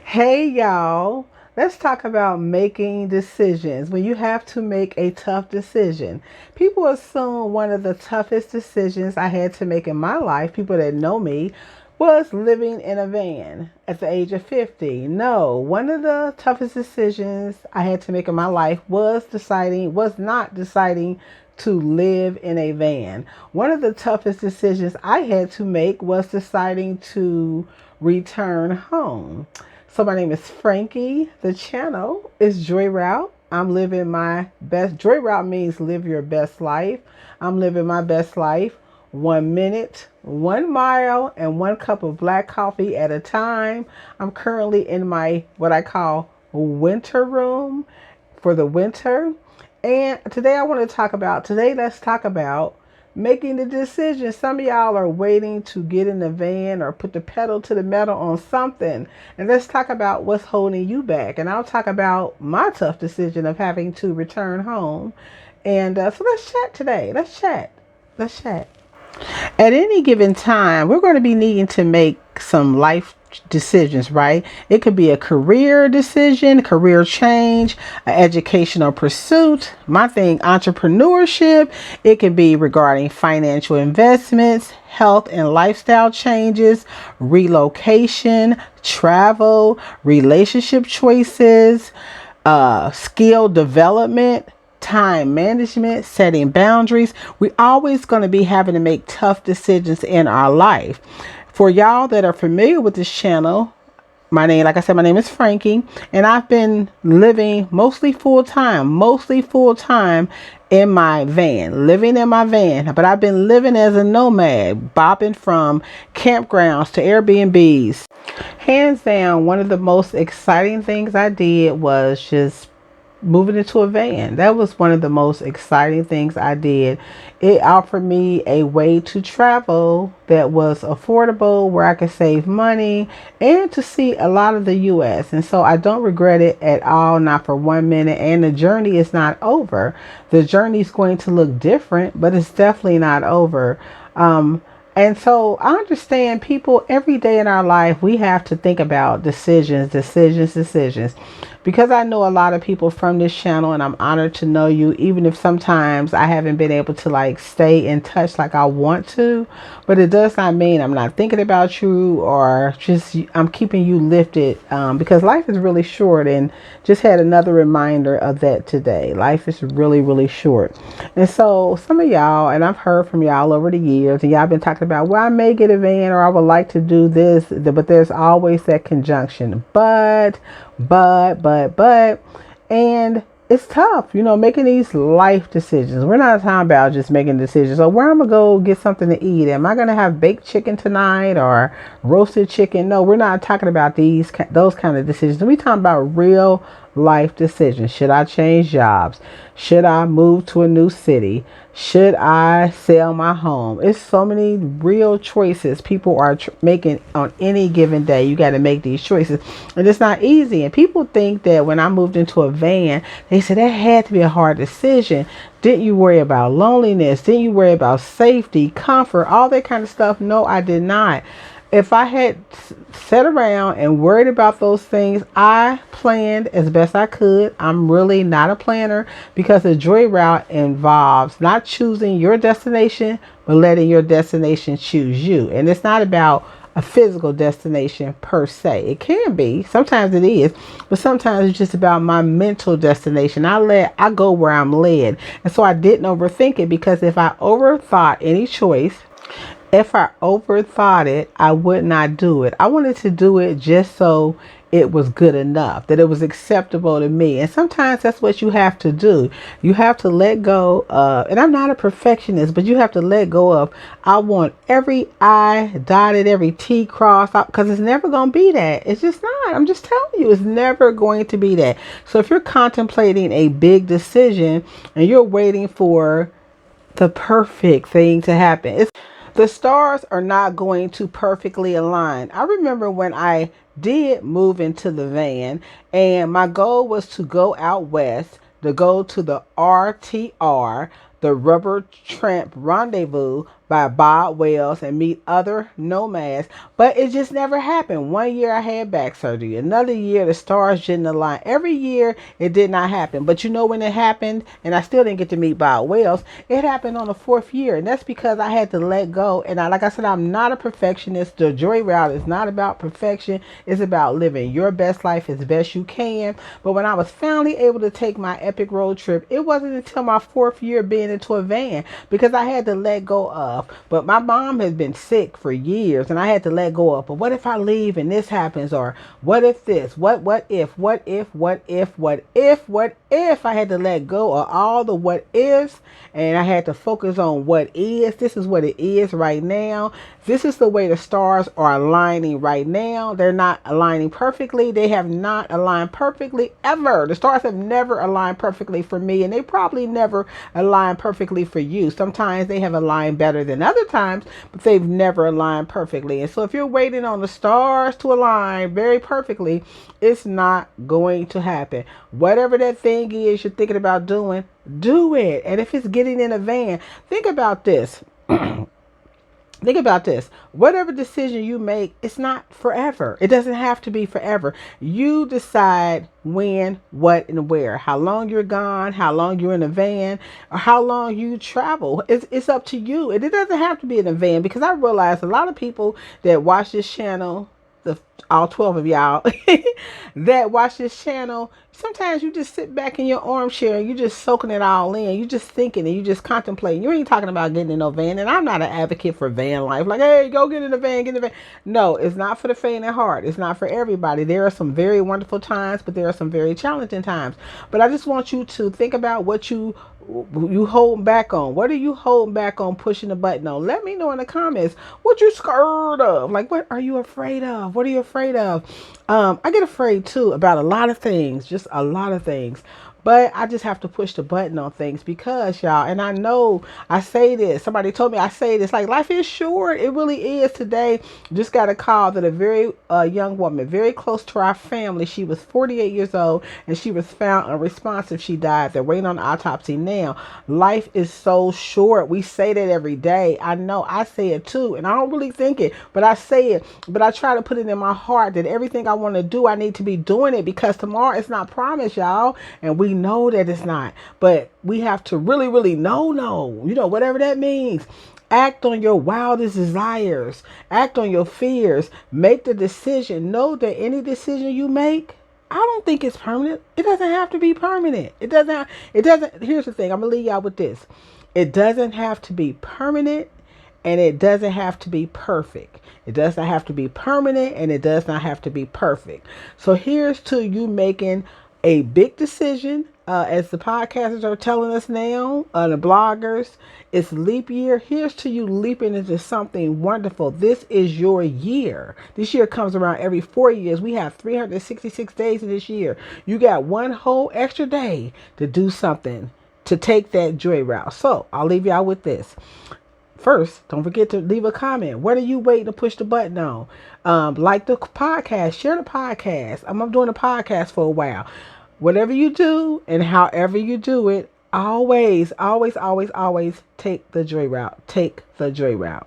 Hey y'all, let's talk about making decisions. When you have to make a tough decision, people assume one of the toughest decisions I had to make in my life, people that know me, was living in a van at the age of 50. No, one of the toughest decisions I had to make in my life was not deciding to live in a van. One of the toughest decisions I had to make was deciding to return home. So my name is Frankie. The channel is Joy Route. I'm living my best. Joy Route means live your best life. I'm living my best life 1 minute, 1 mile, and 1 cup of black coffee at a time. I'm currently in my what I call winter room for the winter. And today let's talk about making the decision. Some of y'all are waiting to get in the van or put the pedal to the metal on something. And let's talk about what's holding you back. And I'll talk about my tough decision of having to return home. And so let's chat today. Let's chat. Let's chat. At any given time, we're going to be needing to make some life decisions, right? It could be a career decision, career change, an educational pursuit, my thing, entrepreneurship. It can be regarding financial investments, health and lifestyle changes, relocation, travel, relationship choices, skill development, time management, setting boundaries. We always going to be having to make tough decisions in our life. For y'all that are familiar with this channel, like I said, my name is Frankie, and I've been living mostly full time in my van, living in my van. But I've been living as a nomad, bopping from campgrounds to Airbnbs. Hands down, one of the most exciting things I did was just moving into a van. That was one of the most exciting things I did. It offered me a way to travel that was affordable, where I could save money and to see a lot of the US. And so I don't regret it at all, not for 1 minute. And the journey is not over. The journey is going to look different, but it's definitely not over. And so I understand people every day in our life, we have to think about decisions. Because I know a lot of people from this channel and I'm honored to know you, even if sometimes I haven't been able to like stay in touch like I want to, but it does not mean I'm not thinking about you or just I'm keeping you lifted, because life is really short, and just had another reminder of that today. Life is really, really short. And so some of y'all, and I've heard from y'all over the years, and y'all been talking about, well, I may get a van or I would like to do this, but there's always that conjunction. But, and it's tough, making these life decisions. We're not talking about just making decisions. So where I'm going to go get something to eat. Am I going to have baked chicken tonight or roasted chicken? No, we're not talking about those kind of decisions. We're talking about real life decisions. Should I change jobs? Should I move to a new city? Should I sell my home? It's so many real choices people are making on any given day. You got to make these choices, and it's not easy. And people think that when I moved into a van, they said that had to be a hard decision. Didn't you worry about loneliness? Didn't you worry about safety, comfort, all that kind of stuff? No, I did not. If I had sat around and worried about those things, I planned as best I could. I'm really not a planner, because the joy route involves not choosing your destination, but letting your destination choose you. And it's not about a physical destination per se. It can be, sometimes it is, but sometimes it's just about my mental destination. I go where I'm led. And so I didn't overthink it, because if I overthought it, I would not do it. I wanted to do it just so it was good enough, that it was acceptable to me. And sometimes that's what you have to do. You have to let go of, and I'm not a perfectionist, but you have to let go of, I want every I dotted, every T crossed, because it's never going to be that. It's just not. I'm just telling you, it's never going to be that. So if you're contemplating a big decision and you're waiting for the perfect thing to happen, the stars are not going to perfectly align. I remember when I did move into the van, and my goal was to go out west, to go to the RTR, the Rubber Tramp Rendezvous, by Bob Wells and meet other nomads, but it just never happened. One year I had back surgery. Another year the stars didn't align. Every year it did not happen. But you know when it happened, and I still didn't get to meet Bob Wells, it happened on the fourth year. And that's because I had to let go. And like I said, I'm not a perfectionist. The Joy Route is not about perfection. It's about living your best life as best you can. But when I was finally able to take my epic road trip, it wasn't until my fourth year being into a van because I had to let go of. But my mom has been sick for years and I had to let go of. But what if I leave and this happens? Or what if this? What if I had to let go of all the what ifs and I had to focus on what is. This is what it is right now. This is the way the stars are aligning right now. They're not aligning perfectly. They have not aligned perfectly ever. The stars have never aligned perfectly for me, and they probably never align perfectly for you. Sometimes they have aligned better than other times, but they've never aligned perfectly. And so if you're waiting on the stars to align very perfectly, it's not going to happen. Whatever that thing is you're thinking about doing, do it. And if it's getting in a van, think about this. Think about this. Whatever decision you make, it's not forever. It doesn't have to be forever. You decide when, what, and where. How long you're gone, how long you're in a van, or how long you travel. It's up to you. And it doesn't have to be in a van because I realize a lot of people that watch this channel, all 12 of y'all that watch this channel, sometimes you just sit back in your armchair and you just soaking it all in. You just thinking and you just contemplating. You ain't talking about getting in no van. And I'm not an advocate for van life. Like, hey, go get in the van, get in the van. No, it's not for the faint of heart. It's not for everybody. There are some very wonderful times, but there are some very challenging times. But I just want you to think about what you holding back on. What are you holding back on pushing the button on? Let me know in the comments what you scared of. Like, what are you afraid of? What are you afraid of? I get afraid too about a lot of things, just a lot of things. But I just have to push the button on things because y'all, and I know I say this, somebody told me I say this, like life is short. It really is. Today, just got a call that a very young woman, very close to our family, she was 48 years old and she was found unresponsive. She died. They're waiting on the autopsy now. Life is so short. We say that every day. I know I say it too, and I don't really think it, but I say it. But I try to put it in my heart that everything I want to do, I need to be doing it because tomorrow is not promised, y'all. And we know that it's not, but we have to really, really know, whatever that means. Act on your wildest desires. Act on your fears. Make the decision. Know that any decision you make, I don't think it's permanent. It doesn't have to be permanent. It doesn't. Here's the thing. I'm going to leave y'all with this. It doesn't have to be permanent and it doesn't have to be perfect. It does not have to be permanent and it does not have to be perfect. So here's to you making a big decision, as the podcasters are telling us now, the bloggers, it's leap year. Here's to you leaping into something wonderful. This is your year. This year comes around every 4 years. We have 366 days in this year. You got one whole extra day to do something, to take that joy route. So I'll leave y'all with this. First, don't forget to leave a comment. What are you waiting to push the button on? Like the podcast, share the podcast. I'm doing a podcast for a while. Whatever you do and however you do it, always, always, always, always take the joy route. Take the joy route.